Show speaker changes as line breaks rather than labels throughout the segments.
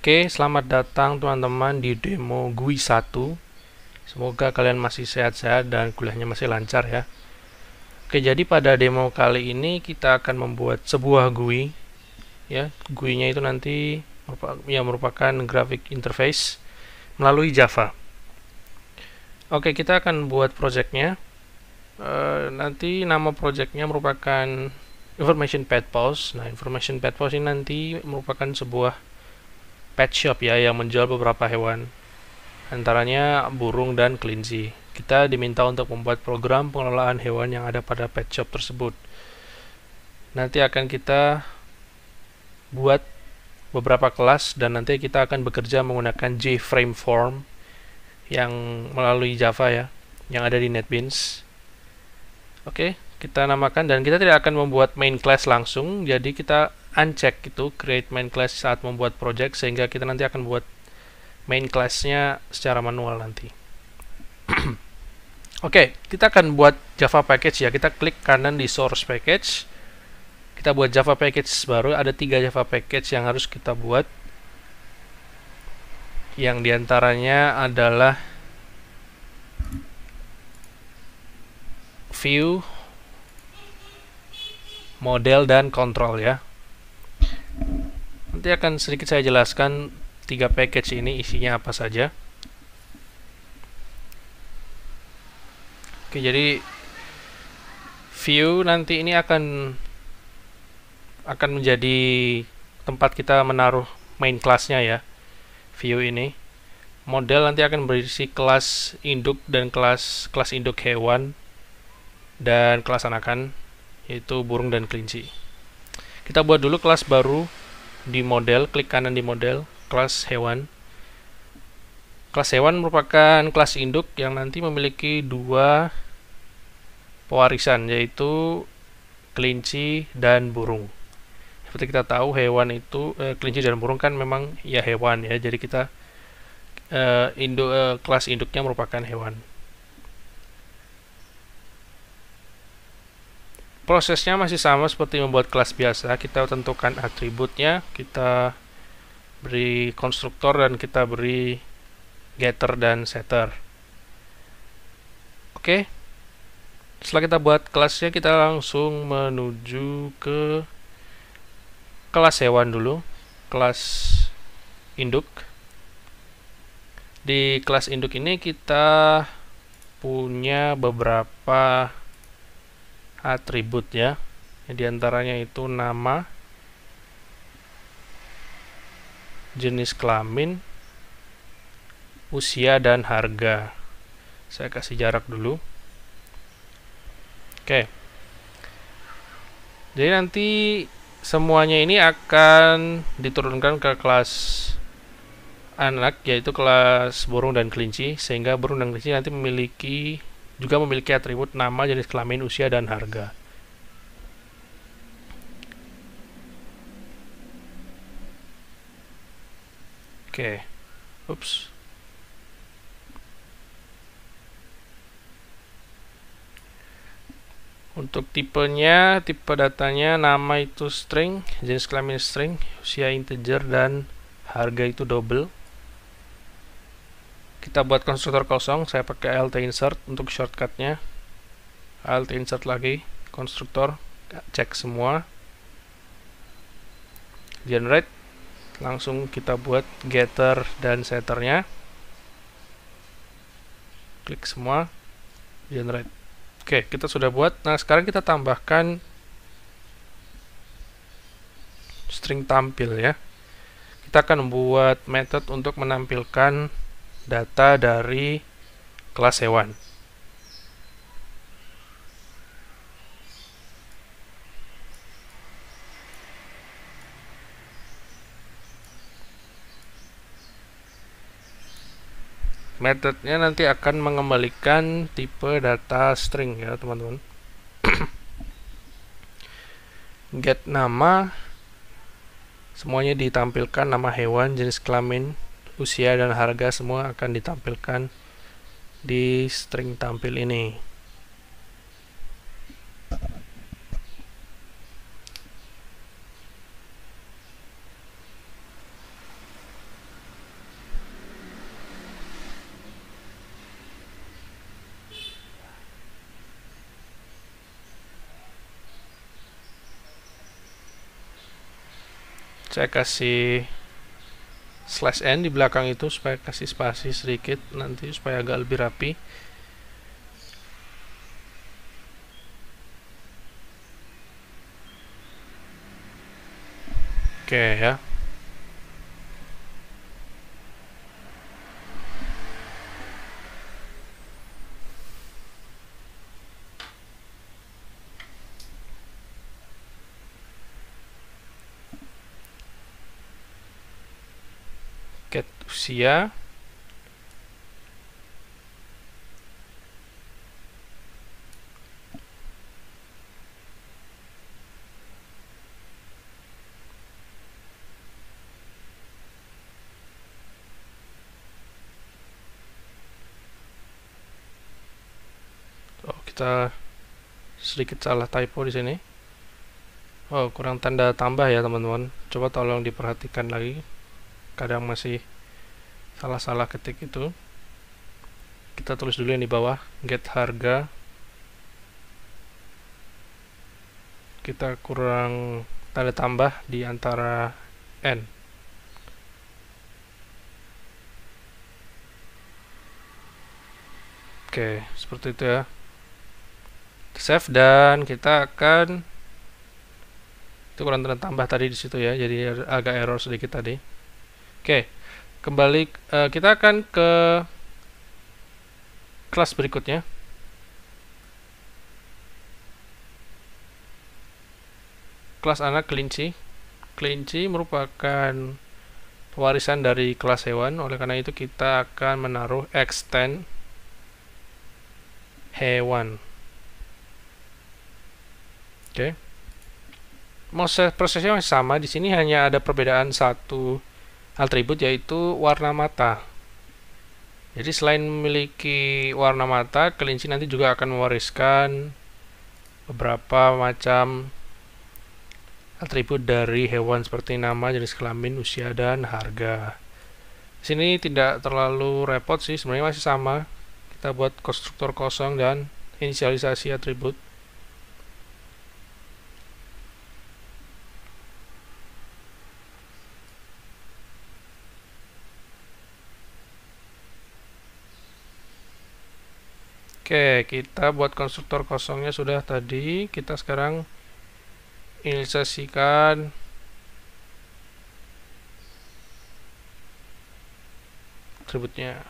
Oke, selamat datang teman-teman di demo GUI 1. Semoga kalian masih sehat-sehat dan kuliahnya masih lancar ya. Oke, jadi pada demo kali ini kita akan membuat sebuah GUI ya. GUI-nya itu nanti merupakan graphic interface melalui Java. Oke, kita akan buat projectnya. Nanti nama projectnya merupakan information pet pause. Nah, information pet pause ini nanti merupakan sebuah pet shop ya yang menjual beberapa hewan, antaranya burung dan kelinci. Kita diminta untuk membuat program pengelolaan hewan yang ada pada pet shop tersebut. Nanti akan kita buat beberapa kelas dan nanti kita akan bekerja menggunakan JFrame form yang melalui Java ya, yang ada di NetBeans. Oke, kita namakan dan kita tidak akan membuat main class langsung, jadi kita uncheck itu create main class saat membuat project, sehingga kita nanti akan buat main class-nya secara manual nanti. Oke, kita akan buat Java package ya. Kita klik kanan di source package. Kita buat Java package baru. Ada 3 Java package yang harus kita buat. Yang diantaranya adalah view, model, dan control ya. Nanti akan sedikit saya jelaskan 3 package ini isinya apa saja. Oke, jadi view nanti ini akan menjadi tempat kita menaruh main class-nya ya. View ini. Model nanti akan berisi kelas induk dan kelas induk hewan dan kelas anakan, yaitu burung dan kelinci. Kita buat dulu kelas baru di model, klik kanan di model, kelas hewan. Kelas hewan merupakan kelas induk yang nanti memiliki 2 pewarisan, yaitu kelinci dan burung. Seperti kita tahu hewan itu kelinci dan burung kan memang ya hewan ya, jadi kita kelas induknya merupakan hewan. Prosesnya masih sama seperti membuat kelas biasa. Kita tentukan atributnya, kita beri konstruktor dan kita beri getter dan setter. Oke. Setelah kita buat kelasnya, kita langsung menuju ke kelas hewan dulu, kelas induk. Di kelas induk ini kita punya beberapa atribut ya. Di antaranya itu nama, jenis kelamin, usia, dan harga. Saya kasih jarak dulu. Oke. Jadi nanti semuanya ini akan diturunkan ke kelas anak, yaitu kelas burung dan kelinci, sehingga burung dan kelinci nanti juga memiliki atribut nama, jenis kelamin, usia, dan harga. Oke. Ups. Untuk tipenya, tipe datanya, nama itu string, jenis kelamin string, usia integer, dan harga itu double. Kita buat konstruktor kosong, saya pakai alt insert untuk shortcutnya. Alt insert lagi, konstruktor, cek semua, generate, langsung kita buat getter dan setternya, klik semua, generate. Oke, kita sudah buat. Nah, sekarang kita tambahkan string tampil ya. Kita akan membuat method untuk menampilkan data dari kelas hewan. Metodenya nanti akan mengembalikan tipe data string ya teman-teman. Get nama, semuanya ditampilkan, nama hewan, jenis kelamin, usia, dan harga semua akan ditampilkan di string tampil ini. Saya kasih /n di belakang itu supaya kasih spasi sedikit nanti supaya agak lebih rapi. Oke ya. Get usia. Oh, kita sedikit salah typo di sini. Oh, kurang tanda tambah ya teman-teman. Coba tolong diperhatikan lagi. Kadang masih salah-salah ketik itu. Kita tulis dulu yang di bawah, get harga. Kita kurang tanda tambah di antara n. Oke, seperti itu ya. Save dan kita akan itu kurang tanda tambah tadi di situ ya, jadi agak error sedikit tadi. Oke, kembali kita akan ke kelas berikutnya. Kelas anak kelinci. Kelinci merupakan pewarisan dari kelas hewan, oleh karena itu kita akan menaruh extend hewan. Oke. Prosesnya masih sama, di sini hanya ada perbedaan satu atribut yaitu warna mata. Jadi selain memiliki warna mata, kelinci nanti juga akan mewariskan beberapa macam atribut dari hewan seperti nama, jenis kelamin, usia, dan harga. Di sini tidak terlalu repot sih, sebenarnya masih sama. Kita buat konstruktor kosong dan inisialisasi atribut. Oke, kita buat konstruktor kosongnya sudah tadi. Kita sekarang inisialisasikan atributnya.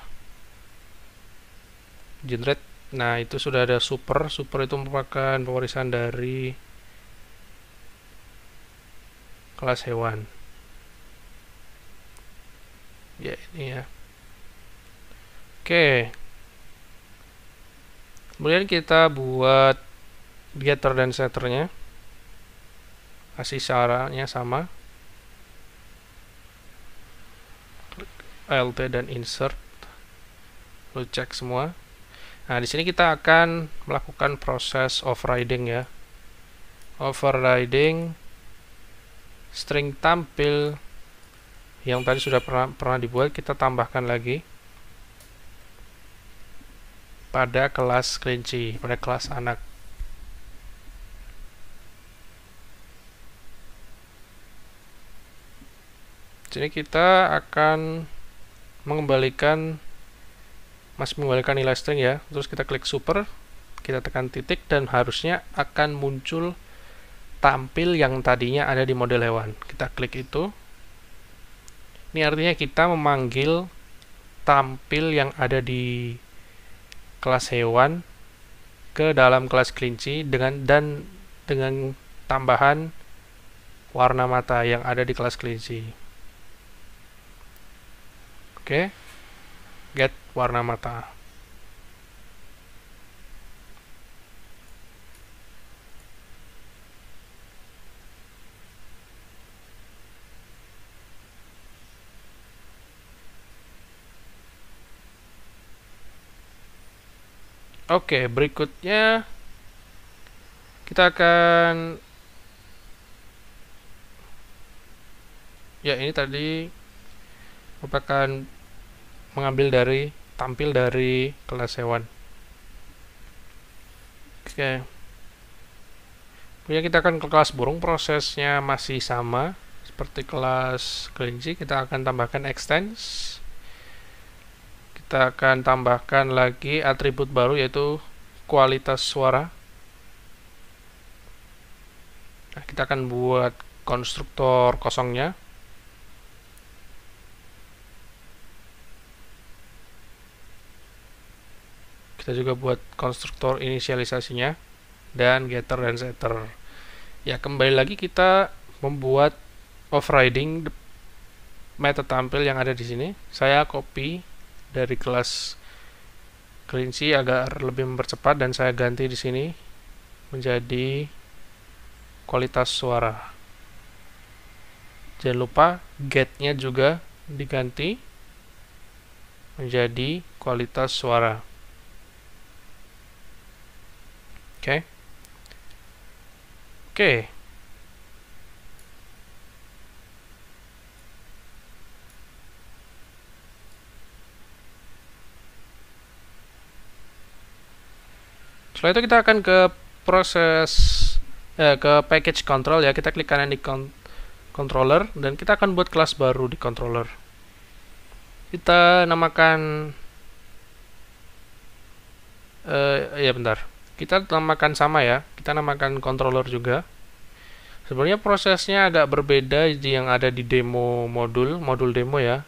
Generate. Nah, itu sudah ada super. Super itu merupakan pewarisan dari kelas hewan. Ya, ini ya. Oke. Kemudian kita buat getter dan setternya. Kasih caranya sama. Alt dan insert. Lalu cek semua. Nah, di sini kita akan melakukan proses overriding ya. Overriding string tampil yang tadi sudah pernah dibuat, kita tambahkan lagi pada kelas kelinci, pada kelas anak. Jadi kita akan mengembalikan nilai string ya. Terus kita klik super, kita tekan titik dan harusnya akan muncul tampil yang tadinya ada di model hewan. Kita klik itu. Ini artinya kita memanggil tampil yang ada di kelas hewan ke dalam kelas kelinci dengan tambahan warna mata yang ada di kelas kelinci. Oke. Get warna mata. Oke, berikutnya kita akan ya, ini tadi merupakan mengambil dari tampil dari kelas hewan. Oke. Kemudian kita akan ke kelas burung, prosesnya masih sama seperti kelas kelinci, kita akan tambahkan extends. Kita akan tambahkan lagi atribut baru yaitu kualitas suara. Nah, kita akan buat konstruktor kosongnya. Kita juga buat konstruktor inisialisasinya dan getter dan setter. Ya, kembali lagi kita membuat overriding method tampil yang ada di sini. Saya copy dari kelas kelinci agar lebih mempercepat dan saya ganti di sini menjadi kualitas suara. Jangan lupa get-nya juga diganti menjadi kualitas suara. Oke. Oke. Setelah itu kita akan ke proses ke package control ya. Kita klik kanan di controller dan kita akan buat kelas baru di controller. Kita namakan ya bentar. Kita namakan sama ya. Kita namakan controller juga. Sebenarnya prosesnya agak berbeda yang ada di demo modul demo ya.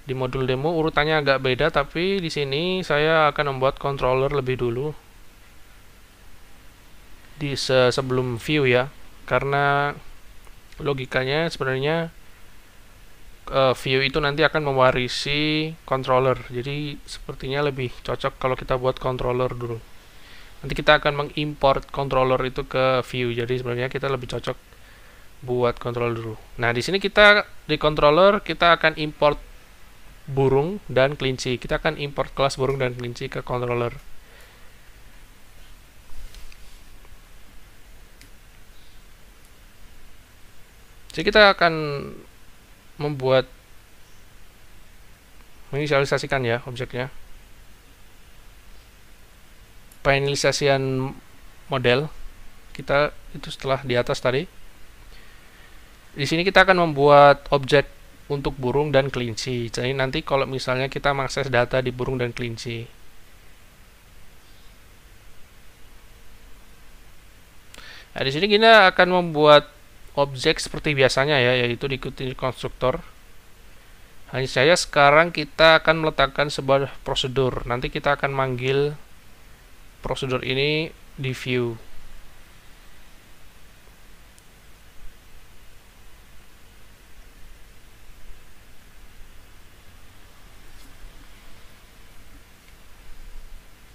Di modul demo urutannya agak beda, tapi di sini saya akan membuat controller lebih dulu. Di sebelum view ya. Karena logikanya sebenarnya view itu nanti akan mewarisi controller. Jadi sepertinya lebih cocok kalau kita buat controller dulu. Nanti kita akan mengimport controller itu ke view. Jadi sebenarnya kita lebih cocok buat controller dulu. Nah, di sini kita di controller kita akan import burung dan kelinci. Kita akan import kelas burung dan kelinci ke controller. Jadi kita akan menginisialisasikan ya objeknya. Penginisialisasian model kita itu setelah di atas tadi. Di sini kita akan membuat objek untuk burung dan kelinci. Jadi nanti kalau misalnya kita mengakses data di burung dan kelinci. Nah, di sini kita akan membuat objek seperti biasanya ya, yaitu diikuti konstruktor. Hanya saja sekarang kita akan meletakkan sebuah prosedur. Nanti kita akan manggil prosedur ini di view.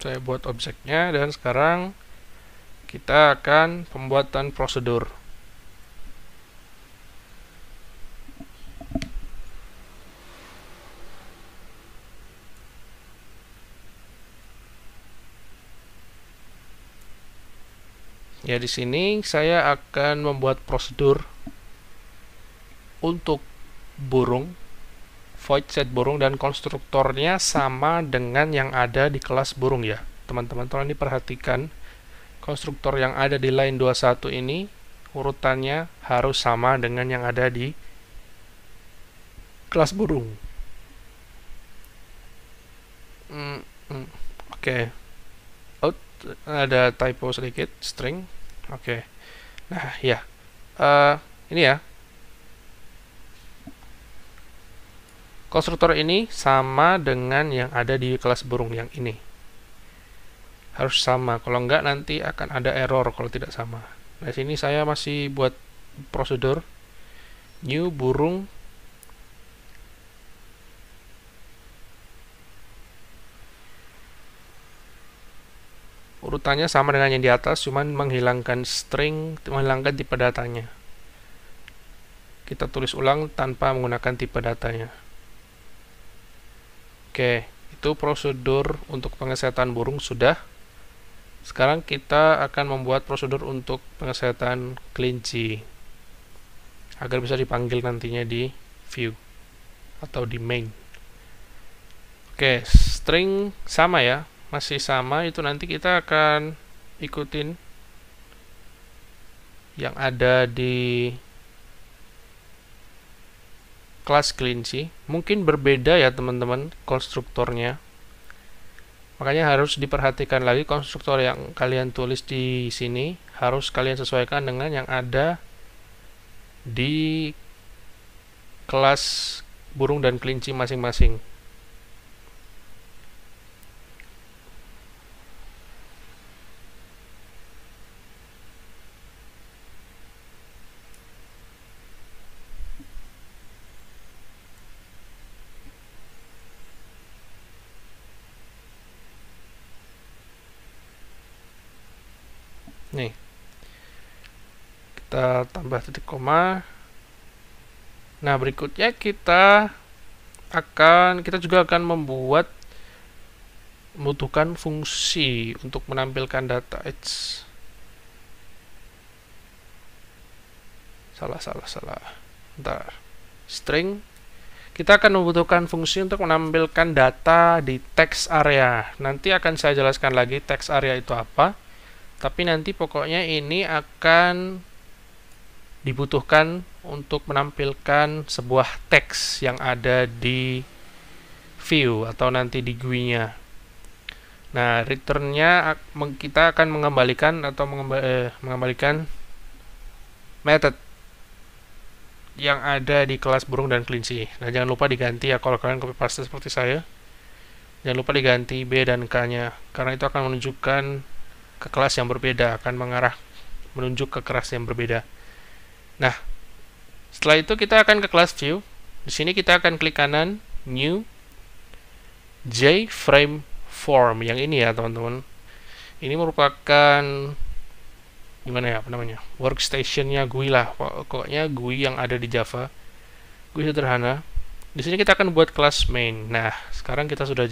Saya buat objeknya dan sekarang kita akan pembuatan prosedur. Ya, di sini saya akan membuat prosedur untuk burung, void set burung, dan konstruktornya sama dengan yang ada di kelas burung ya. Teman-teman, tolong diperhatikan konstruktor yang ada di line 21 ini urutannya harus sama dengan yang ada di kelas burung. Oke. Ada typo sedikit, string. Oke. Nah, ya. Ini ya. Konstruktor ini sama dengan yang ada di kelas burung yang ini. Harus sama. Kalau enggak nanti akan ada error kalau tidak sama. Nah, sini saya masih buat prosedur new burung urutannya sama dengan yang di atas, cuman menghilangkan string, menghilangkan tipe datanya. Kita tulis ulang tanpa menggunakan tipe datanya. Oke, itu prosedur untuk pengesehatan burung sudah. Sekarang kita akan membuat prosedur untuk pengesehatan kelinci agar bisa dipanggil nantinya di view atau di main. Oke, string sama ya. Masih sama, itu nanti kita akan ikutin yang ada di kelas kelinci. Mungkin berbeda ya teman-teman konstruktornya. Makanya harus diperhatikan lagi konstruktor yang kalian tulis di sini harus kalian sesuaikan dengan yang ada di kelas burung dan kelinci masing-masing. Nih, kita tambah titik koma. Nah, berikutnya kita juga akan membutuhkan fungsi untuk menampilkan data. Salah. Bentar. String. Kita akan membutuhkan fungsi untuk menampilkan data di text area. Nanti akan saya jelaskan lagi text area itu apa. Tapi nanti pokoknya ini akan dibutuhkan untuk menampilkan sebuah teks yang ada di view atau nanti di GUI-nya. Nah, return-nya kita akan mengembalikan method yang ada di kelas burung dan kelinci. Nah, jangan lupa diganti ya kalau kalian copy paste seperti saya. Jangan lupa diganti B dan K-nya karena itu akan menunjukkan ke kelas yang berbeda, akan menunjuk ke kelas yang berbeda. Nah, setelah itu kita akan ke kelas view. Di sini kita akan klik kanan, new, JFrame form. Yang ini ya, teman-teman. Ini merupakan gimana ya namanya? Workstation-nya GUI lah. Pokoknya GUI yang ada di Java. GUI sederhana. Di sini kita akan buat kelas main. Nah, sekarang kita sudah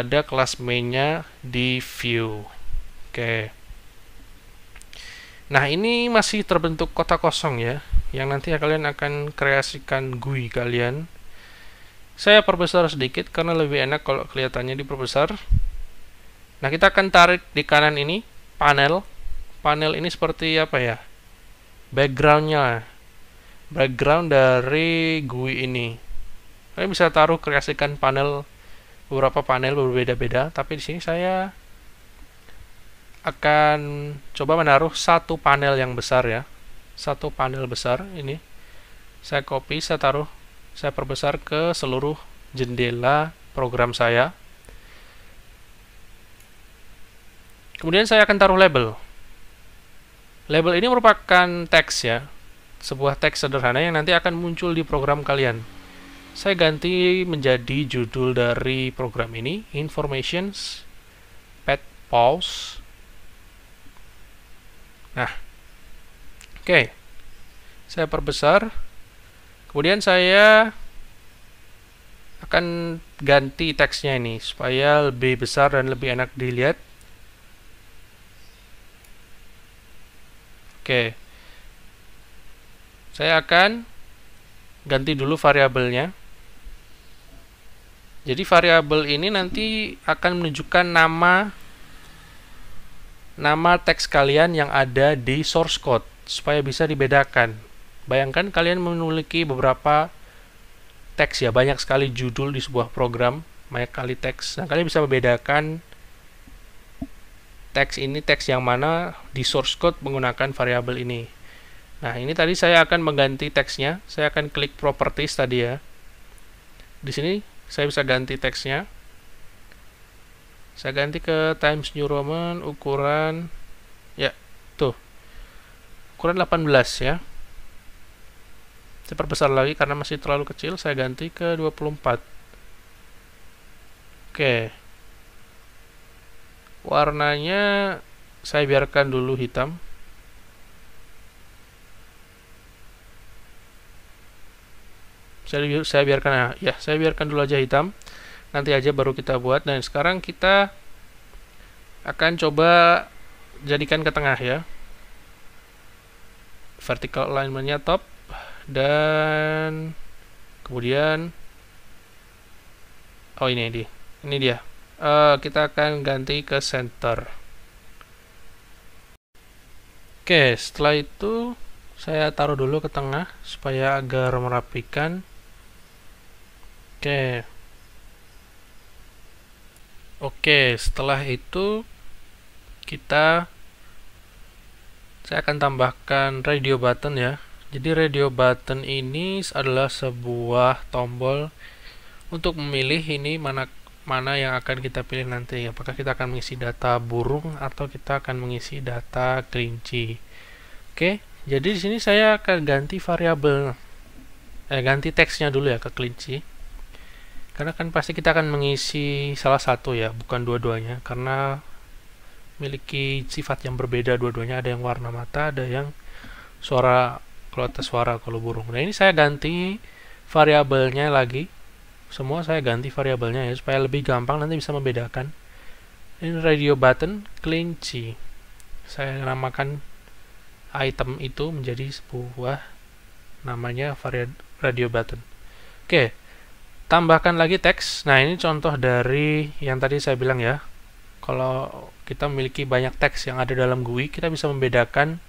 ada kelas main-nya di view. Oke. Nah, ini masih terbentuk kotak kosong ya, yang nanti kalian akan kreasikan GUI kalian. Saya perbesar sedikit karena lebih enak kalau kelihatannya diperbesar. Nah, kita akan tarik di kanan ini panel. Panel ini seperti apa ya? Background dari GUI ini. Kalian bisa kreasikan beberapa panel berbeda-beda, tapi di sini saya akan coba menaruh satu panel yang besar ya. Satu panel besar ini. Saya copy, saya perbesar ke seluruh jendela program saya. Kemudian saya akan taruh label. Label ini merupakan teks ya. Sebuah teks sederhana yang nanti akan muncul di program kalian. Saya ganti menjadi judul dari program ini, Informations, Pet Pause. Nah, oke. Saya perbesar. Kemudian saya akan ganti teksnya ini supaya lebih besar dan lebih enak dilihat. Oke. Saya akan ganti dulu variabelnya. Jadi variabel ini nanti akan menunjukkan nama teks kalian yang ada di source code supaya bisa dibedakan. Bayangkan kalian memiliki beberapa teks ya, banyak sekali judul di sebuah program, banyak kali teks. Nah, kalian bisa membedakan teks ini teks yang mana di source code menggunakan variabel ini. Nah, ini tadi saya akan mengganti teksnya. Saya akan klik properties tadi ya. Di sini saya bisa ganti teksnya. Saya ganti ke Times New Roman, ukuran ya, tuh. Ukuran 18 ya. Saya perbesar lagi karena masih terlalu kecil, saya ganti ke 24. Oke. Warnanya saya biarkan dulu hitam. Saya biarkan dulu aja hitam. Nanti aja baru kita buat. Dan sekarang kita akan coba jadikan ke tengah ya. Vertical alignment-nya top, dan kemudian ini dia. Kita akan ganti ke center. Oke, setelah itu Saya taruh dulu ke tengah supaya agar merapikan. Oke. Oke, setelah itu saya akan tambahkan radio button ya. Jadi radio button ini adalah sebuah tombol untuk memilih ini mana yang akan kita pilih nanti. Apakah kita akan mengisi data burung atau kita akan mengisi data kelinci. Oke, jadi di sini saya akan ganti variabel, ganti teksnya dulu ya ke kelinci. Karena kan pasti kita akan mengisi salah satu ya, bukan dua-duanya. Karena memiliki sifat yang berbeda dua-duanya. Ada yang warna mata, ada yang suara, kalau atas suara kalau burung. Nah ini saya ganti variabelnya lagi. Semua saya ganti variabelnya ya, supaya lebih gampang nanti bisa membedakan. Ini radio button kelinci. Saya namakan item itu menjadi sebuah namanya radio button. Oke, tambahkan lagi teks. Nah ini contoh dari yang tadi saya bilang ya. Kalau kita memiliki banyak teks yang ada dalam GUI, kita bisa membedakan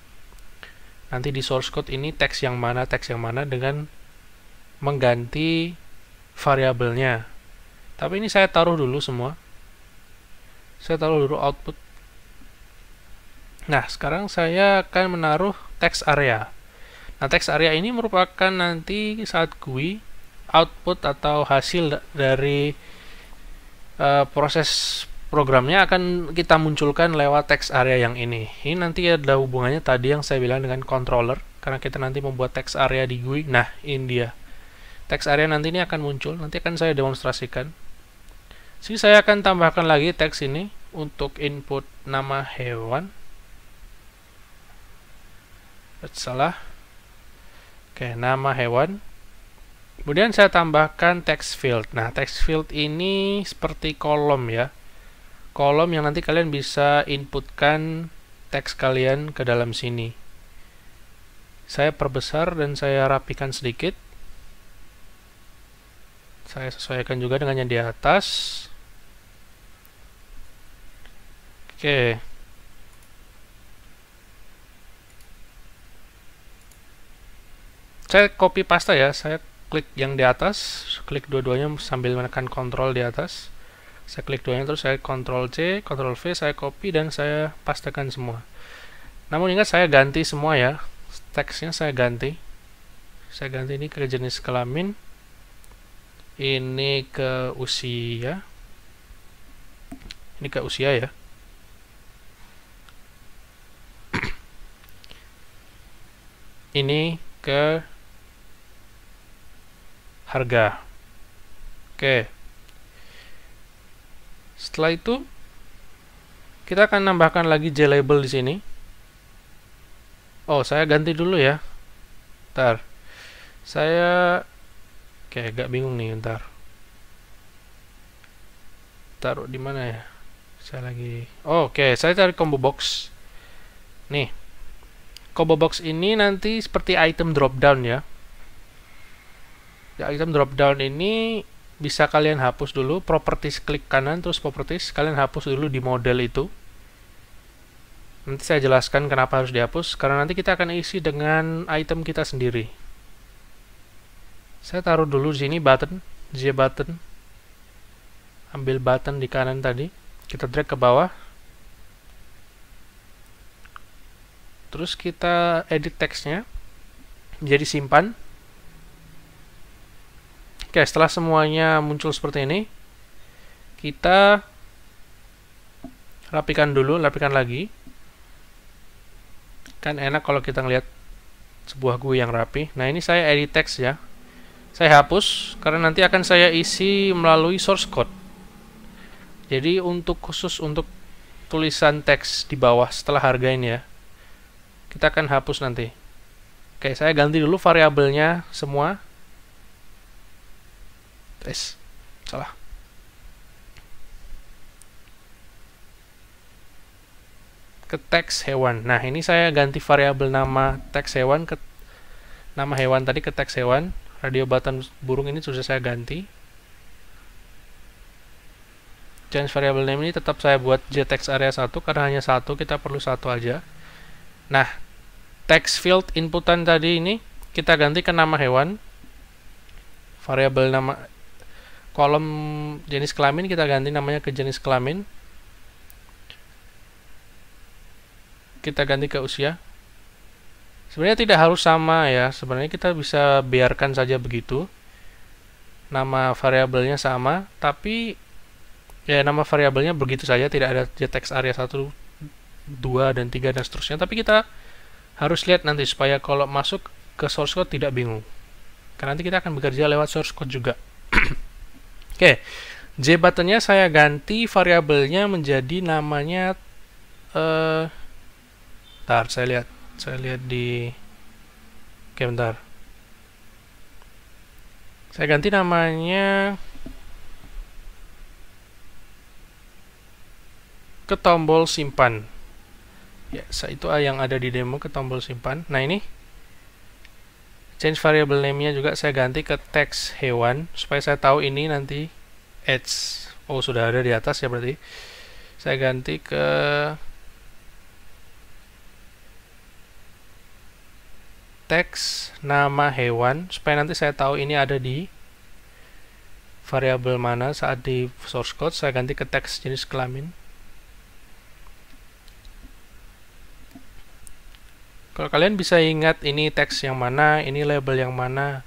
nanti di source code ini teks yang mana dengan mengganti variabelnya. Tapi ini saya taruh dulu semua. Saya taruh dulu output. Nah, sekarang saya akan menaruh text area. Nah, text area ini merupakan nanti saat GUI output atau hasil dari proses programnya akan kita munculkan lewat text area yang ini. Ini nanti ada hubungannya tadi yang saya bilang dengan controller, karena kita nanti membuat text area di GUI. Nah, ini dia. Text area nanti ini akan muncul, nanti akan saya demonstrasikan. Sini saya akan tambahkan lagi teks ini untuk input nama hewan. Salah. Oke, nama hewan. Kemudian saya tambahkan text field. Nah, text field ini seperti kolom ya. Kolom yang nanti kalian bisa inputkan teks kalian ke dalam sini. Saya perbesar dan saya rapikan sedikit. Saya sesuaikan juga dengan yang di atas. Oke. Saya copy paste ya. Saya klik yang di atas, klik dua-duanya sambil menekan Ctrl di atas. Saya klik duanya terus saya Ctrl C, Ctrl V, saya copy dan saya pastekan semua. Namun ingat saya ganti semua ya. Teksnya saya ganti. Saya ganti ini ke jenis kelamin. Ini ke usia. Ini ke usia ya. Ini ke harga. Oke. Setelah itu kita akan nambahkan lagi JLabel di sini. Oh, saya ganti dulu ya. Ntar. Saya agak bingung nih, ntar. Taruh di mana ya? Saya lagi. Oh, oke, saya cari combo box. Nih. Combo box ini nanti seperti item drop down ya. Ya, item drop down ini bisa kalian hapus dulu. Properties, klik kanan terus properties, kalian hapus dulu di model itu. Nanti saya jelaskan kenapa harus dihapus, karena nanti kita akan isi dengan item kita sendiri. Saya taruh dulu di sini button, J button. Ambil button di kanan tadi, kita drag ke bawah. Terus kita edit teksnya, jadi simpan. Oke, setelah semuanya muncul seperti ini, kita rapikan dulu, rapikan lagi. Kan enak kalau kita ngelihat sebuah GUI yang rapi. Nah, ini saya edit text ya. Saya hapus karena nanti akan saya isi melalui source code. Jadi khusus untuk tulisan teks di bawah setelah harga ini ya, kita akan hapus nanti. Oke, saya ganti dulu variabelnya semua. Salah. Ke teks hewan. Nah, ini saya ganti variabel nama teks hewan ke nama hewan tadi ke teks hewan. Radio button burung ini sudah saya ganti. Change variable name ini tetap saya buat JText area 1 karena hanya satu, kita perlu satu aja. Nah, text field inputan tadi ini kita ganti ke nama hewan. Variabel nama kolom jenis kelamin kita ganti namanya ke jenis kelamin. Kita ganti ke usia. Sebenarnya tidak harus sama ya. Sebenarnya kita bisa biarkan saja begitu. Nama variabelnya sama, tapi ya nama variabelnya begitu saja, tidak ada text area 1, 2, dan 3 dan seterusnya. Tapi kita harus lihat nanti supaya kalau masuk ke source code tidak bingung. Karena nanti kita akan bekerja lewat source code juga. Oke, J buttonnya saya ganti variabelnya menjadi namanya bentar, saya lihat di bentar. Saya ganti namanya ke tombol simpan. Ya, itu yang ada di demo, ke tombol simpan. Nah, ini change variable name-nya juga saya ganti ke text hewan supaya saya tahu ini nanti edge. Oh, sudah ada di atas ya berarti. Saya ganti ke text nama hewan supaya nanti saya tahu ini ada di variabel mana saat di source code. Saya ganti ke text jenis kelamin. Kalau kalian bisa ingat ini teks yang mana, ini label yang mana,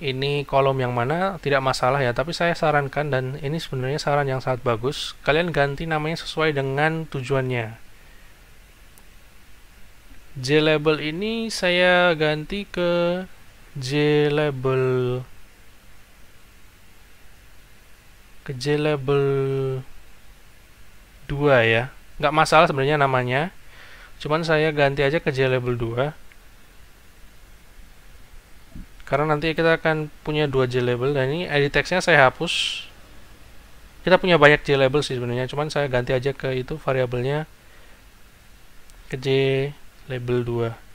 ini kolom yang mana, tidak masalah ya. Tapi saya sarankan, dan ini sebenarnya saran yang sangat bagus, kalian ganti namanya sesuai dengan tujuannya. JLabel ini saya ganti ke JLabel 2 ya. Nggak masalah sebenarnya namanya. Cuman saya ganti aja ke JLabel 2. Karena nanti kita akan punya 2 JLabel, dan ini edit text-nya saya hapus. Kita punya banyak JLabel sih sebenarnya, cuman saya ganti aja ke itu variabelnya ke JLabel 2.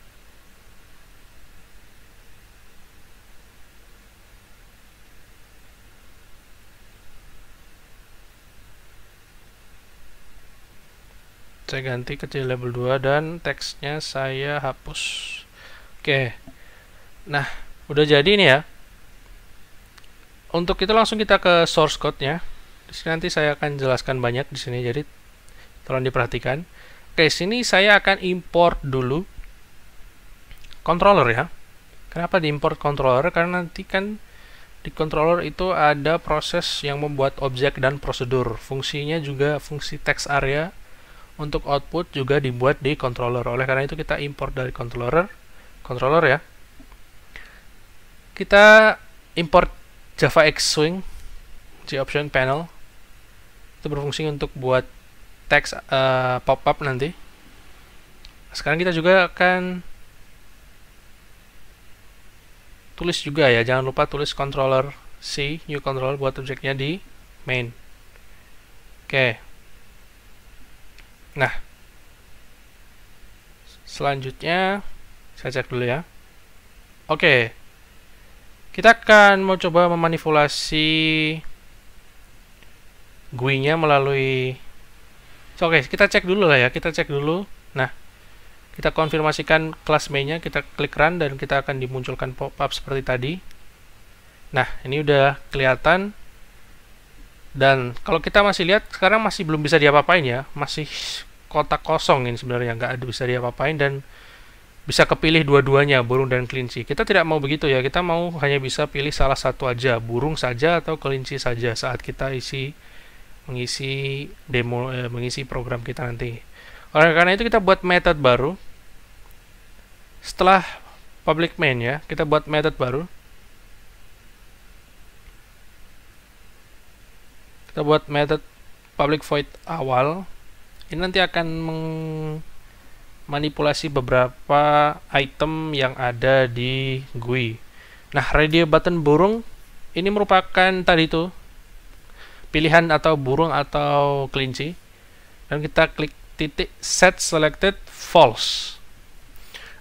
Saya ganti ke JLabel 2 dan teksnya saya hapus. Oke. Nah, udah jadi nih ya. Untuk itu langsung kita ke source code-nya. Di sini nanti saya akan jelaskan banyak di sini, jadi tolong diperhatikan. Oke, sini saya akan import dulu controller ya. Kenapa diimport controller? Karena nanti kan di controller itu ada proses yang membuat objek dan prosedur. Fungsinya juga fungsi text area untuk output juga dibuat di controller. Oleh karena itu kita import dari controller ya. Kita import Java Xswing JOption Panel. Itu berfungsi untuk buat teks pop-up nanti. Sekarang kita juga akan tulis juga ya. Jangan lupa tulis controller C, new controller buat objeknya di main. Oke. Nah, selanjutnya saya cek dulu ya. Oke, kita akan mau coba memanipulasi GUI-nya melalui. Oke, kita cek dulu lah ya. Kita cek dulu. Nah, kita konfirmasikan kelas main-nya. Kita klik run dan kita akan dimunculkan pop-up seperti tadi. Nah, ini udah kelihatan. Dan kalau kita masih lihat, sekarang masih belum bisa diapa-apain ya, masih kotak kosong ini sebenarnya, nggak ada bisa diapa-apain dan bisa kepilih dua-duanya, burung dan kelinci. Kita tidak mau begitu ya, kita mau hanya bisa pilih salah satu aja, burung saja atau kelinci saja saat kita mengisi demo, mengisi program kita nanti. Oleh karena itu kita buat method baru. Setelah public main ya, kita buat method baru. Kita buat method public void awal. Ini nanti akan memanipulasi beberapa item yang ada di GUI. Nah, radio button burung ini merupakan tadi itu pilihan atau burung atau kelinci. Dan kita klik titik set selected false.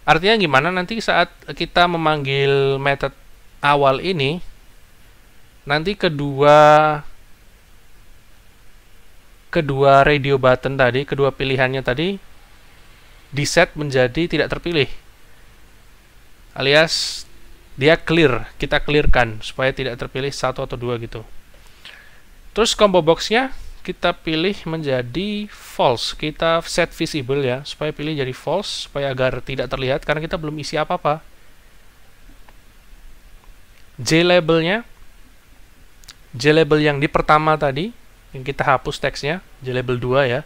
Artinya gimana? Nanti saat kita memanggil method awal ini, nanti kedua radio button tadi, kedua pilihannya tadi di set menjadi tidak terpilih. alias dia clear, kita clearkan supaya tidak terpilih satu atau dua gitu. Terus combo boxnya kita pilih menjadi false, kita set visible ya, supaya pilih jadi false supaya agar tidak terlihat karena kita belum isi apa-apa. JLabel-nya, JLabel yang di pertama tadi yang kita hapus teksnya, JLabel 2 ya.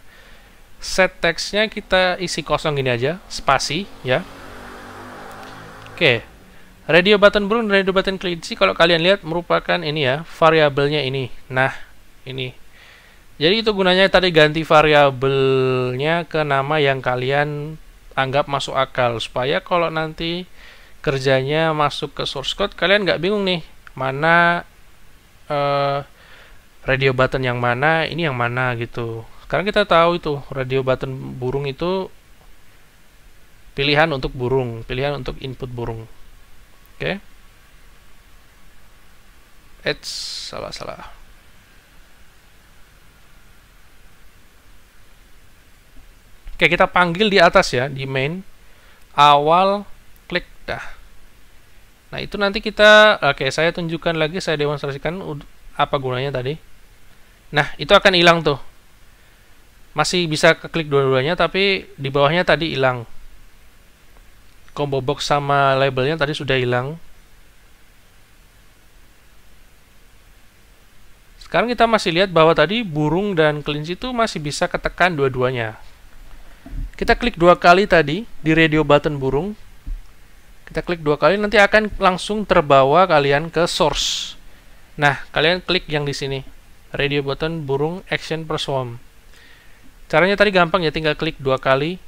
Set teksnya kita isi kosong gini aja, spasi ya. Oke. Radio button burung dan radio button kelinci kalau kalian lihat merupakan ini ya, variabelnya ini. Nah, ini. Jadi itu gunanya tadi ganti variabelnya ke nama yang kalian anggap masuk akal supaya kalau nanti kerjanya masuk ke source code kalian nggak bingung nih mana radio button yang mana, ini yang mana gitu. Sekarang kita tahu itu radio button burung itu pilihan untuk burung, pilihan untuk input burung. Oke. Salah. Oke, kita panggil di atas ya, di main awal klik dah. Nah, itu nanti kita saya tunjukkan lagi, saya demonstrasikan apa gunanya tadi. Nah, itu akan hilang tuh. Masih bisa keklik dua-duanya tapi di bawahnya tadi hilang. Combo box sama labelnya tadi sudah hilang. Sekarang kita masih lihat bahwa tadi burung dan kelinci itu masih bisa ketekan dua-duanya. Kita klik dua kali tadi di radio button burung. Kita klik dua kali nanti akan langsung terbawa kalian ke source. Nah, kalian klik yang di sini. Radio button burung action perform. Caranya tadi gampang ya, tinggal klik dua kali.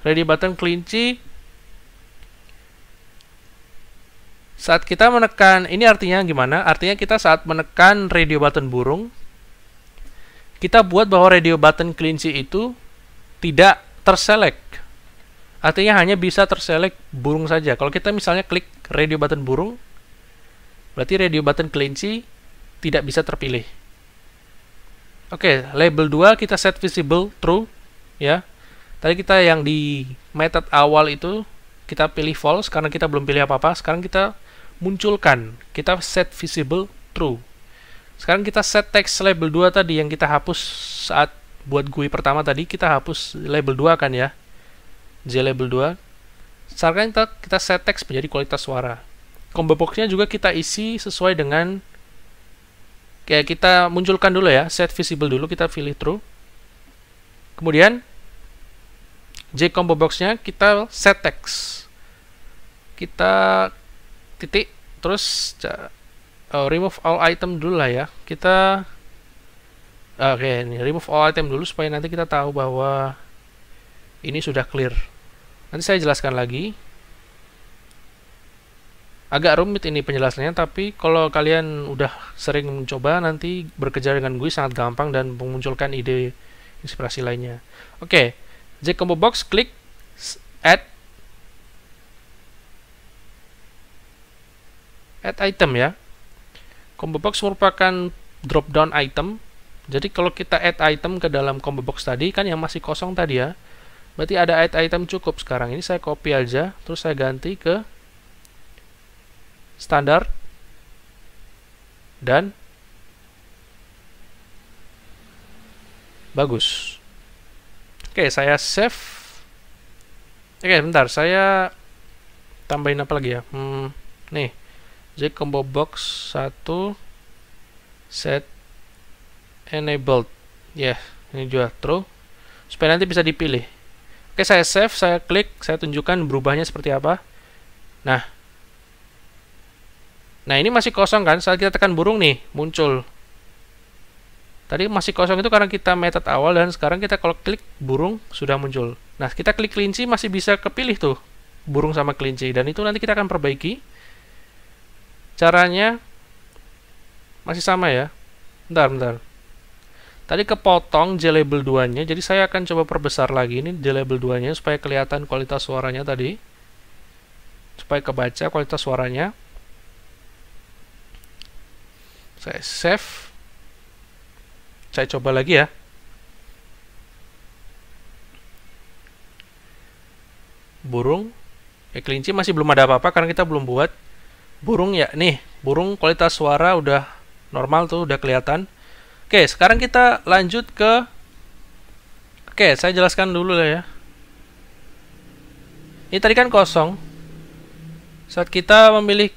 Radio button kelinci. Saat kita menekan, ini artinya gimana? Artinya kita saat menekan radio button burung, kita buat bahwa radio button kelinci itu tidak terselect. Artinya hanya bisa terselect burung saja. Kalau kita misalnya klik radio button burung, berarti radio button kelinci tidak bisa terpilih. Oke, label 2 kita set visible true ya. Tadi kita yang di method awal itu kita pilih false karena kita belum pilih apa-apa. Sekarang kita munculkan, kita set visible true. Sekarang kita set text label 2 tadi yang kita hapus saat buat GUI pertama tadi, kita hapus label 2 kan ya. JLabel 2. Sekarang kita set text menjadi kualitas suara. Combo box-nya juga kita isi sesuai dengan kayak kita munculkan dulu ya, set visible dulu, kita pilih true. Kemudian J combo box-nya kita set text. Kita titik terus remove all item dulu lah ya. Kita ini remove all item dulu supaya nanti kita tahu bahwa ini sudah clear. Nanti saya jelaskan lagi. Agak rumit ini penjelasannya, tapi kalau kalian udah sering mencoba nanti bekerja dengan GUI sangat gampang dan memunculkan ide inspirasi lainnya. Oke. J combo box, klik add item ya. Combo box merupakan drop down item. Jadi kalau kita add item ke dalam combo box tadi kan yang masih kosong tadi ya. Berarti ada add item cukup sekarang. Ini saya copy aja, terus saya ganti ke standar dan bagus. Oke, saya save. Oke, bentar, saya tambahin apa lagi ya? Nih, J combo box 1 set enabled. Ya, ini juga true. Supaya nanti bisa dipilih. Oke, saya save, saya klik, saya tunjukkan berubahnya seperti apa. Nah, ini masih kosong kan? Saat kita tekan burung nih, muncul. Tadi masih kosong itu karena kita method awal dan sekarang kita kalau klik burung sudah muncul. Nah, kita klik kelinci masih bisa kepilih tuh burung sama kelinci dan itu nanti kita akan perbaiki. Caranya masih sama ya. Bentar. Tadi kepotong JLabel 2-nya, jadi saya akan coba perbesar lagi ini JLabel 2-nya supaya kelihatan kualitas suaranya tadi. Supaya kebaca kualitas suaranya. Saya save. Saya coba lagi ya. burung. Kelinci masih belum ada apa-apa karena kita belum buat. Burung ya, nih, burung kualitas suara udah normal tuh, udah kelihatan. Oke, sekarang kita lanjut ke Oke, saya jelaskan dulu lah ya. Ini tadi kan kosong. Saat kita memilih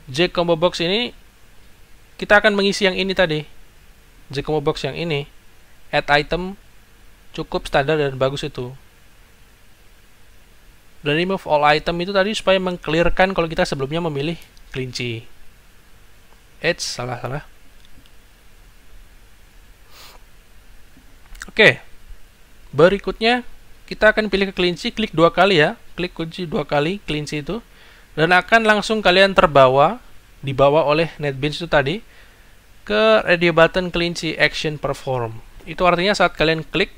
J Combo Box ini, kita akan mengisi yang ini tadi. J Combo Box yang ini. Add item cukup standar dan bagus itu. Dan remove all item itu tadi supaya mengclearkan kalau kita sebelumnya memilih kelinci. Salah. Oke. Berikutnya kita akan pilih ke kelinci, klik 2 kali ya. Klik kunci 2 kali kelinci itu. Dan akan langsung kalian dibawa oleh NetBeans itu tadi ke radio button kelinci action perform. Itu artinya saat kalian klik,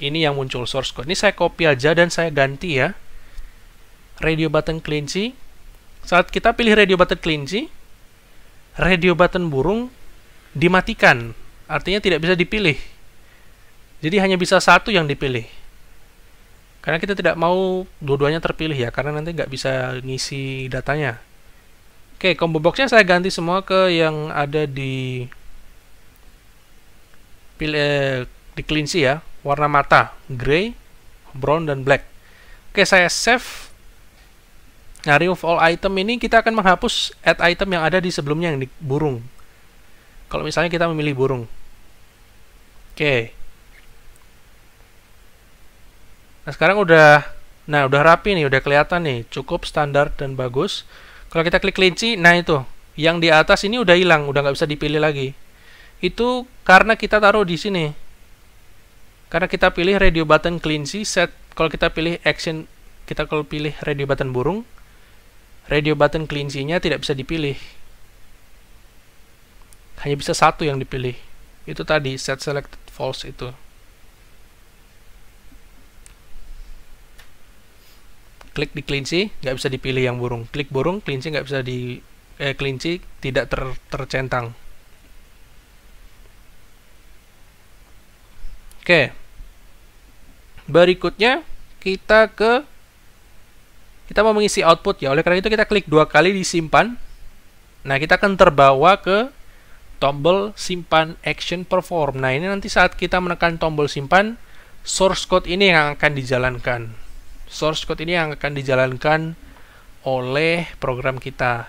ini yang muncul source code. Ini saya copy aja dan saya ganti ya. Radio button kelinci. Saat kita pilih radio button kelinci, radio button burung dimatikan. Artinya tidak bisa dipilih. Jadi hanya bisa satu yang dipilih. Karena kita tidak mau dua-duanya terpilih ya, karena nanti nggak bisa ngisi datanya. Oke, combo boxnya saya ganti semua ke yang ada di kelinci ya, warna mata, gray, brown, dan black. Oke, saya save. Nah, remove all item ini kita akan menghapus add item yang ada di sebelumnya yang di burung. Kalau misalnya kita memilih burung. Oke. Nah, sekarang udah rapi nih, udah kelihatan nih, cukup standar dan bagus. Kalau kita klik kelinci, nah itu, yang di atas ini udah hilang, udah nggak bisa dipilih lagi. Itu karena kita taruh di sini. Karena kita pilih radio button kelinci, set. Kalau kita pilih action, kalau pilih radio button burung, radio button kelincinya tidak bisa dipilih. Hanya bisa satu yang dipilih. Itu tadi, set selected false itu. Klik di kelinci, nggak bisa dipilih yang burung. Klik burung, kelinci nggak bisa kelinci tidak tercentang. Oke. Berikutnya kita mau mengisi output ya. Oleh karena itu kita klik 2 kali disimpan. Nah, kita akan terbawa ke tombol simpan action perform. Nah, ini nanti saat kita menekan tombol simpan, source code ini yang akan dijalankan. Source code ini yang akan dijalankan oleh program kita.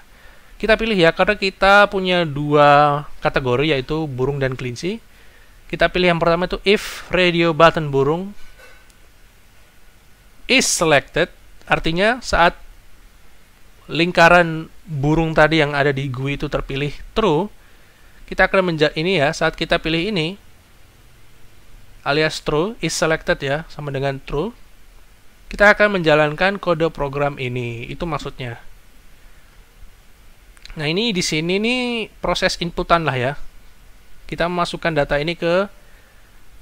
Kita pilih ya, karena kita punya 2 kategori, yaitu burung dan kelinci. Kita pilih yang pertama itu if radio button burung is selected, artinya saat lingkaran burung tadi yang ada di GUI itu terpilih true, kita akan ini ya, saat kita pilih ini alias true, is selected ya, sama dengan true, kita akan menjalankan kode program ini. Itu maksudnya. Nah, ini di sini nih proses inputan lah ya. Kita memasukkan data ini ke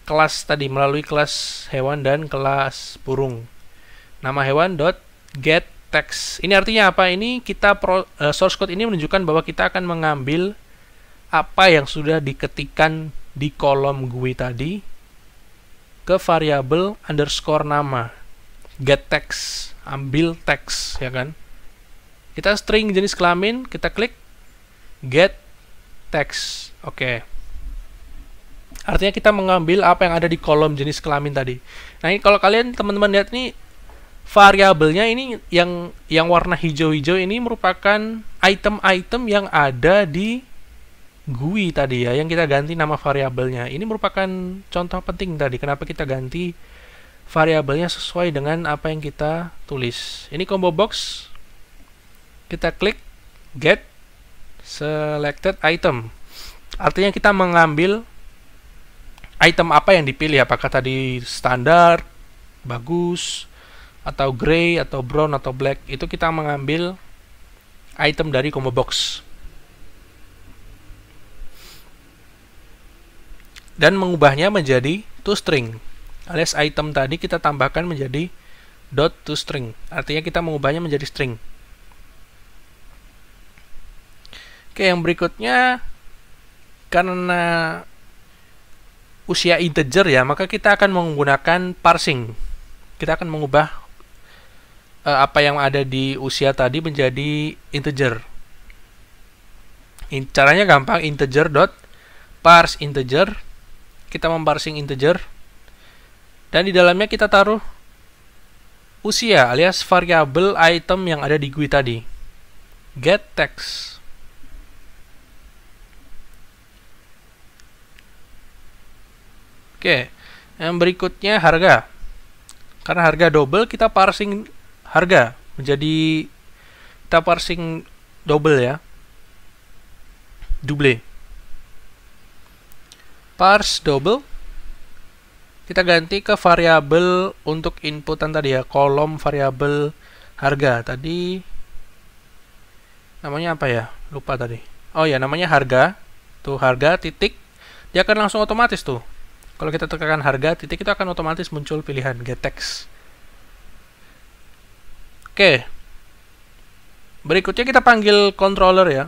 kelas tadi melalui kelas hewan dan kelas burung. Nama hewan .getText. Ini artinya apa? Ini kita source code ini menunjukkan bahwa kita akan mengambil apa yang sudah diketikkan di kolom GUI tadi ke variabel underscore nama. GetText, ambil teks ya kan. Kita string jenis kelamin, kita klik getText. Oke. Artinya kita mengambil apa yang ada di kolom jenis kelamin tadi. Nah, ini kalau kalian teman-teman lihat nih, variabelnya ini yang warna hijau-hijau ini merupakan item-item yang ada di GUI tadi ya, yang kita ganti nama variabelnya. Ini merupakan contoh penting tadi kenapa kita ganti variabelnya sesuai dengan apa yang kita tulis. Ini combo box. Kita klik get selected item. Artinya kita mengambil item apa yang dipilih, apakah tadi standar, bagus, atau gray, atau brown, atau black. Itu kita mengambil item dari combo box. Dan mengubahnya menjadi toString. Alias item tadi kita tambahkan menjadi .toString. Artinya kita mengubahnya menjadi string. Oke, yang berikutnya, karena usia integer ya, maka kita akan menggunakan parsing. kita akan mengubah apa yang ada di usia tadi menjadi integer. Caranya gampang, integer dot parse integer. Kita memparsing integer dan di dalamnya kita taruh usia alias variabel item yang ada di GUI tadi. Get text. Oke, yang berikutnya harga. Karena harga double, kita parsing harga menjadi, kita parsing double ya, double. Parse double, kita ganti ke variabel untuk inputan tadi ya, kolom variabel harga. Tadi namanya apa ya? Lupa tadi. Oh ya, namanya harga. Tuh harga titik, dia akan langsung otomatis tuh. Kalau kita tekan harga titik, itu akan otomatis muncul pilihan get text. Oke. Berikutnya kita panggil controller ya.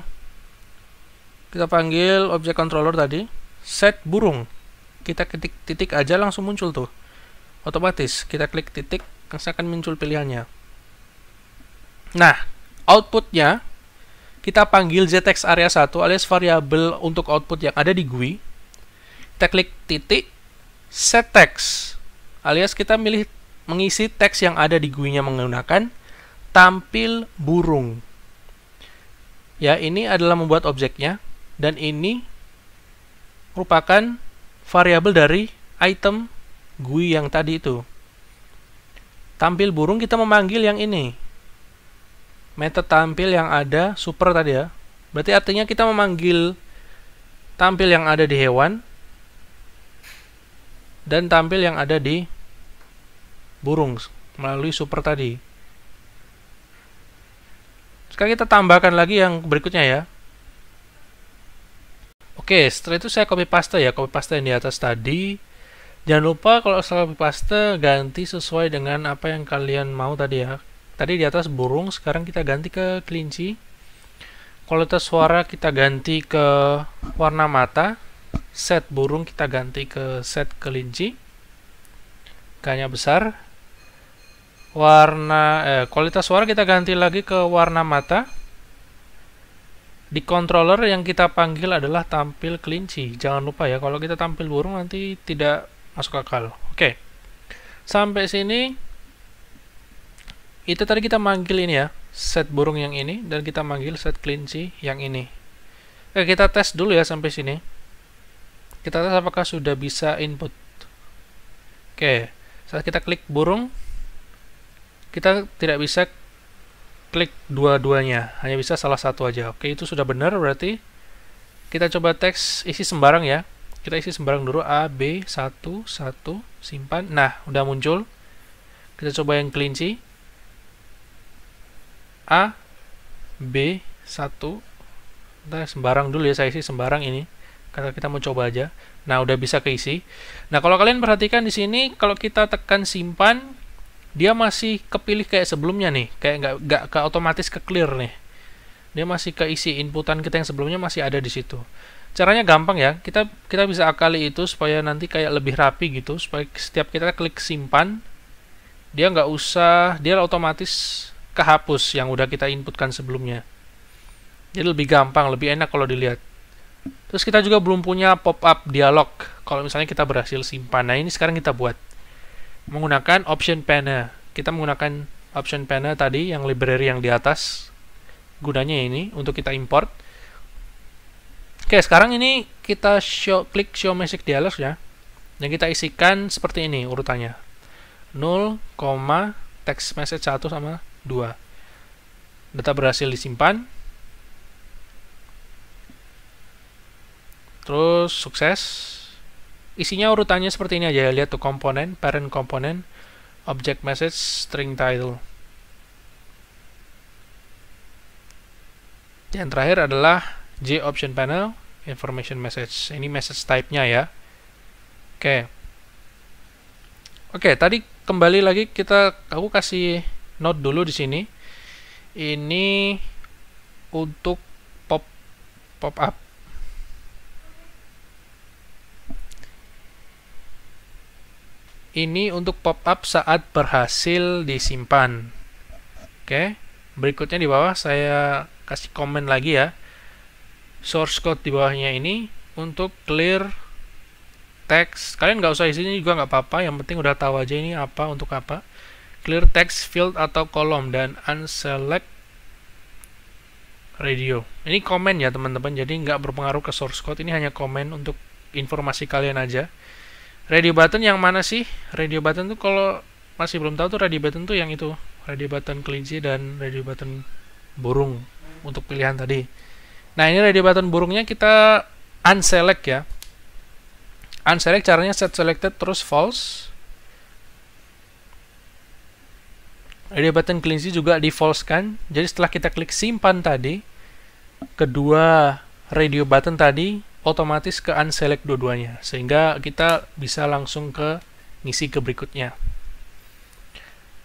Kita panggil objek controller tadi, set burung. Kita ketik titik aja langsung muncul tuh. Otomatis kita klik titik, langsung akan muncul pilihannya. Nah, outputnya kita panggil ztext area 1 alias variabel untuk output yang ada di GUI. Kita klik titik set text alias kita mengisi teks yang ada di GUI-nya menggunakan tampil burung. Ya, ini adalah membuat objeknya dan ini merupakan variabel dari item GUI yang tadi itu. Tampil burung kita memanggil yang ini. Method tampil yang ada super tadi ya. Berarti artinya kita memanggil tampil yang ada di hewan dan tampil yang ada di burung melalui super tadi. Sekarang kita tambahkan lagi yang berikutnya ya. Oke, setelah itu saya copy paste ya, copy paste yang di atas tadi. Jangan lupa kalau setelah copy paste ganti sesuai dengan apa yang kalian mau tadi ya. Tadi di atas burung, sekarang kita ganti ke kelinci. Kualitas suara kita ganti ke warna mata. Set burung kita ganti ke set kelinci. Kayaknya besar. Kualitas suara kita ganti lagi ke warna mata. Di controller yang kita panggil adalah tampil kelinci. Jangan lupa ya, kalau kita tampil burung nanti tidak masuk akal. Oke. Sampai sini itu tadi kita manggil ini ya, set burung yang ini, dan kita manggil set kelinci yang ini. Oke, kita tes dulu ya sampai sini. Kita tes apakah sudah bisa input. Oke, saat kita klik burung, kita tidak bisa klik dua-duanya, hanya bisa salah satu aja. Oke, itu sudah benar, berarti kita coba teks isi sembarang ya. Kita isi sembarang dulu, A, B, 1, 1, simpan. Nah, udah muncul. Kita coba yang kelinci. A, B, 1. Nah, sembarang dulu ya, saya isi sembarang ini. Karena kita mau coba aja. Nah, udah bisa keisi. Nah, kalau kalian perhatikan di sini, kalau kita tekan simpan, dia masih kepilih kayak sebelumnya nih, kayak nggak ke otomatis ke clear nih. Dia masih keisi inputan kita yang sebelumnya masih ada di situ. Caranya gampang ya, kita bisa akali itu supaya nanti kayak lebih rapi gitu, supaya setiap kita klik simpan, dia nggak usah, dia otomatis kehapus yang udah kita inputkan sebelumnya. Jadi lebih gampang, lebih enak kalau dilihat. Terus kita juga belum punya pop-up dialog kalau misalnya kita berhasil simpan. Nah, ini sekarang kita buat menggunakan option panel. Kita menggunakan option panel tadi yang library yang di atas. Gunanya ini untuk kita import. Oke, sekarang ini kita klik show message dialog ya. Dan kita isikan seperti ini urutannya. 0, text message 1 sama 2. Data berhasil disimpan. Terus sukses. Isinya urutannya seperti ini aja. Lihat tuh komponen, parent komponen, object message, string title. Yang terakhir adalah J option panel, information message. Ini message type-nya ya. Oke. Oke, tadi kembali lagi aku kasih note dulu di sini. Ini untuk pop-up. Ini untuk pop-up saat berhasil disimpan. Oke, berikutnya di bawah saya kasih komen lagi ya. Source code di bawahnya ini untuk clear text. Kalian nggak usah isinya juga nggak apa-apa, yang penting udah tahu aja ini apa, untuk apa. Clear text field atau kolom dan unselect radio. Ini komen ya teman-teman, jadi nggak berpengaruh ke source code. Ini hanya komen untuk informasi kalian aja. Radio button yang mana sih? Radio button tuh kalau masih belum tahu tuh radio button tuh yang itu. Radio button kelinci dan radio button burung untuk pilihan tadi. Nah, ini radio button burungnya kita unselect ya. Unselect caranya set selected terus false. Radio button kelinci juga di false kan. Jadi setelah kita klik simpan tadi, kedua radio button tadi otomatis ke unselect dua-duanya, sehingga kita bisa langsung ke ngisi ke berikutnya.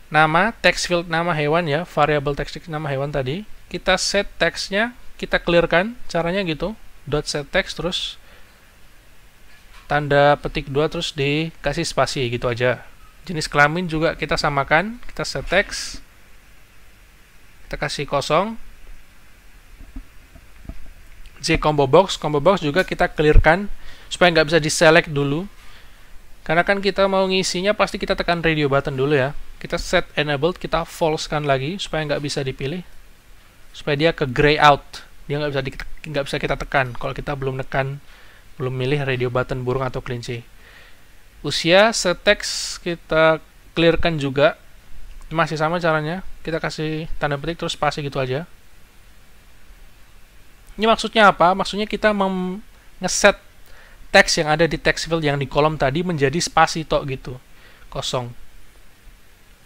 Nama, text field nama hewan ya, variable text nama hewan tadi, kita set textnya, kita clearkan, caranya gitu, dot set text terus tanda petik 2 terus dikasih spasi gitu aja. Jenis kelamin juga kita samakan, kita set text, kita kasih kosong. Combo box juga kita clearkan supaya nggak bisa diselect dulu, karena kan kita mau ngisinya pasti kita tekan radio button dulu ya. Kita set enabled, kita false kan lagi supaya nggak bisa dipilih, supaya dia ke gray out, dia nggak bisa kita tekan kalau kita belum milih radio button burung atau kelinci. Usia set text kita clearkan juga, masih sama caranya, kita kasih tanda petik terus spasi gitu aja. Ini maksudnya apa? Maksudnya kita ngeset teks yang ada di text field yang di kolom tadi menjadi spasi tok gitu, kosong.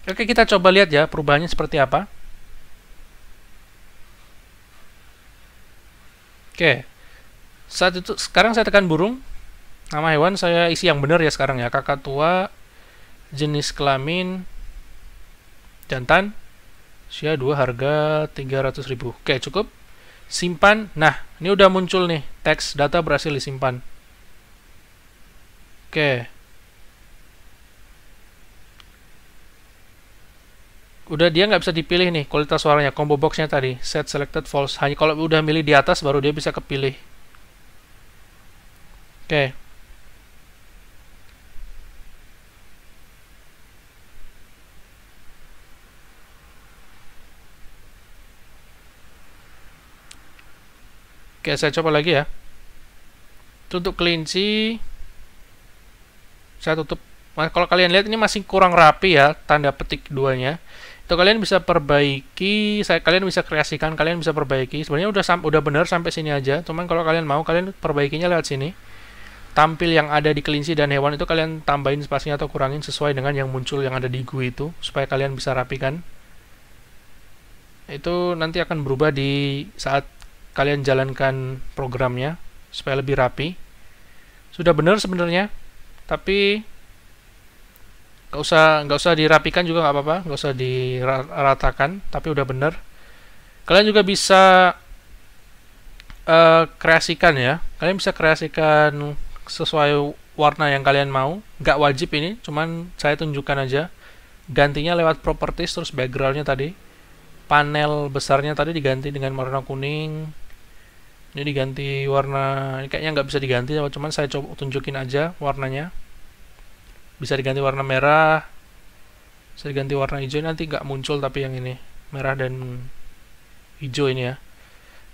Oke, kita coba lihat ya perubahannya seperti apa. Oke, saat itu sekarang saya tekan burung, nama hewan saya isi yang benar ya sekarang ya, kakak tua, jenis kelamin jantan, usia 2, harga 300.000. Oke, cukup. Simpan. Nah, ini udah muncul nih, teks data berhasil disimpan. Oke. Udah, dia nggak bisa dipilih nih kualitas suaranya, combo boxnya tadi, set selected false. Hanya kalau udah milih di atas baru dia bisa kepilih. Oke. Oke, saya coba lagi ya. Untuk kelinci, saya tutup. Kalau kalian lihat ini masih kurang rapi ya, tanda petik 2-nya. Itu kalian bisa perbaiki, kalian bisa kreasikan, kalian bisa perbaiki. Sebenarnya udah benar sampai sini aja. Cuman kalau kalian mau, kalian perbaikinya lewat sini. Tampil yang ada di kelinci dan hewan itu kalian tambahin spasinya atau kurangin sesuai dengan yang muncul yang ada di GUI itu, supaya kalian bisa rapikan. Itu nanti akan berubah di saat kalian jalankan programnya supaya lebih rapi. Sudah benar sebenarnya, tapi nggak usah dirapikan juga nggak apa-apa, nggak usah diratakan, tapi udah benar. Kalian juga bisa kreasikan ya, kalian bisa kreasikan sesuai warna yang kalian mau. Nggak wajib ini, cuman saya tunjukkan aja. Gantinya lewat properties terus backgroundnya tadi, panel besarnya tadi diganti dengan warna kuning. Ini diganti warna, ini kayaknya nggak bisa diganti, cuman saya coba tunjukin aja warnanya. Bisa diganti warna merah, bisa diganti warna hijau. Nanti nggak muncul tapi yang ini merah dan hijau ini ya,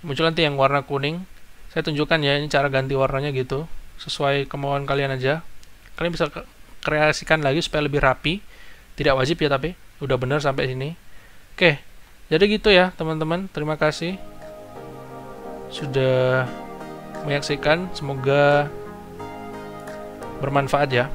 muncul nanti yang warna kuning. Saya tunjukkan ya, ini cara ganti warnanya gitu, sesuai kemauan kalian aja. Kalian bisa kreasikan lagi supaya lebih rapi, tidak wajib ya, tapi udah bener sampai sini. Oke, jadi gitu ya teman-teman, terima kasih sudah menyaksikan, semoga bermanfaat ya.